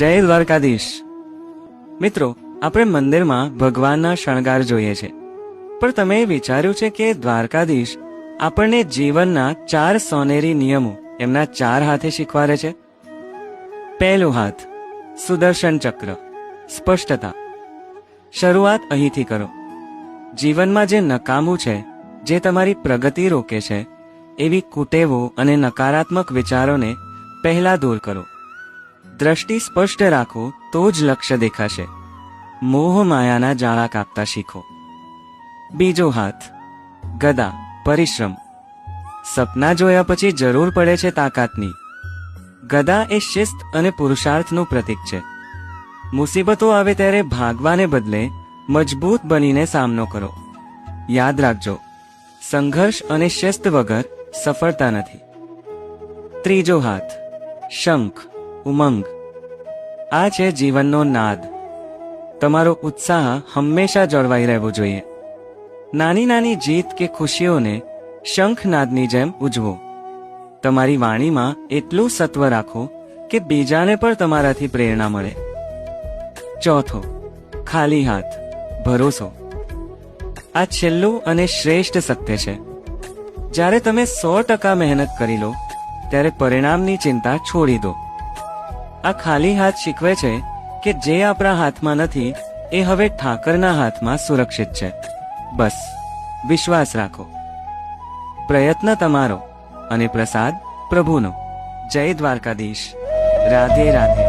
જય દ્વારકાધીશ। મિત્રો, આપણે મંદિરમાં ભગવાનના શણગાર જોઈએ છે, પણ તમે વિચાર્યું છે કે દ્વારકાધીશ આપણને જીવનના 4 સોનેરી નિયમો એમના 4 હાથે શીખવાડે છે। પહેલો હાથ, સુદર્શન ચક્ર, સ્પષ્ટતા। શરૂઆત અહીંથી કરો। જીવનમાં જે નકામું છે, જે તમારી પ્રગતિ રોકે છે, એવી કુટેવો અને નકારાત્મક વિચારોને પહેલા દૂર કરો। દ્રષ્ટિ સ્પષ્ટ રાખો તો જ લક્ષ્ય દેખાશે। મોહ માયાના જાળા કાપતા શીખો। બીજો હાથ, ગદા, પરિશ્રમ। સપના જોયા પછી જરૂર પડે છે તાકાતની। ગદા એ શિસ્ત અને પુરુષાર્થનું પ્રતીક છે। મુસીબતો આવે ત્યારે ભાગવાને બદલે મજબૂત બનીને સામનો કરો। યાદ રાખજો, સંઘર્ષ અને શિસ્ત વગર સફળતા નથી। ત્રીજો હાથ, શંખ, ઉમંગ। આ છે જીવનનો નાદ। તમારો ઉત્સાહ હંમેશા જળવાઈ રહેવો જોઈએ। નાની નાની જીત કે ખુશીઓને શંખનાદની જેમ ઉજવો। તમારી વાણીમાં એટલું સત્વ રાખો કે બીજાને પણ તમારાથી પ્રેરણા મળે। ચોથો, ખાલી હાથ, ભરોસો। આ છેલ્લું અને શ્રેષ્ઠ સત્ય છે। જ્યારે તમે 100% મહેનત કરી લો ત્યારે પરિણામની ચિંતા છોડી દો। આ ખાલી હાથ શીખવે છે કે જે આપણા હાથમાં નથી એ હવે ઠાકરના હાથમાં સુરક્ષિત છે। બસ વિશ્વાસ રાખો। પ્રયત્ન તમારો અને પ્રસાદ પ્રભુનો। જય દ્વારકાધીશ। રાધે રાધે।